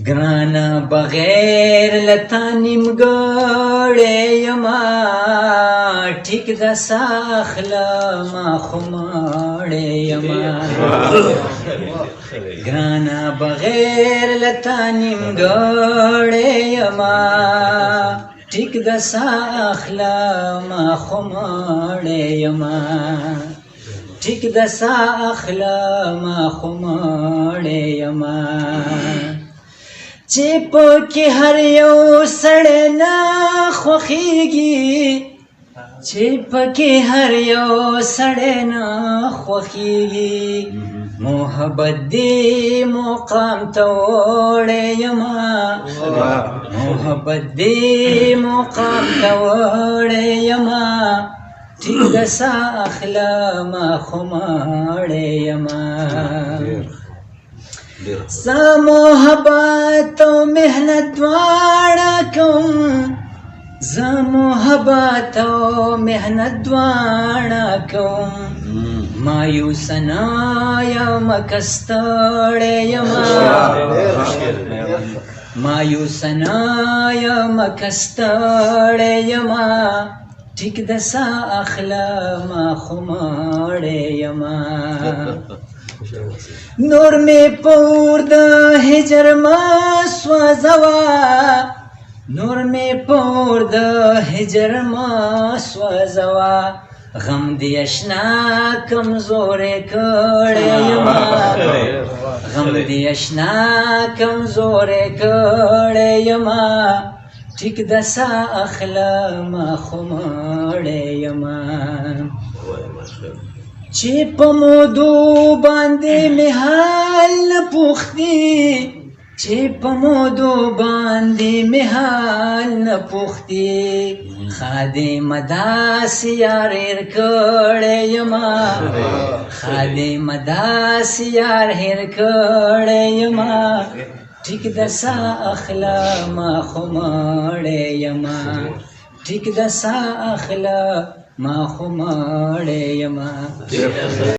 ګرانه بغیر لتا نیمګړی یما ټیک د ساخله ما خو مړی یما ګرانه بغیر لتا نیمګړی یما ټیک د ساخله ما خو مړی یما ټیک د ساخله ما خو مړی یما چې پکې هر یو سړی نه خوښېږي چې پکې هر یو سړی نه خوښېږي محبت دې مقام ته وړی یما محبت دې مقام ته وړی یما ټیک د ساخله ما خو مړی یما زه محبت او محنت دواړه کوم زه محبت او محنت دواړه کوم مایوس نه یم که ستړی یما مایوس نه یم که ستړی یما ټیک د ساخله ما خو مړی یما نور می پور د هجر ما سوځوا نور می پور د هجر ما سوځوا غم دې اشنا کمزورې کړی یما غم دې اشنا کمزورې کړی یما ټیک د ساخله ما خو مړی یما چې په مودو باندې مې حال نه پوښتي چې په مودو باندې مې حال نه پوښتي خادمه داسې یار هېر کړی یما خادمه داسې یار هېر کړی یما ټیک د ساخله ما خو مړی یما ټیک د ساخله ما خو مړی یما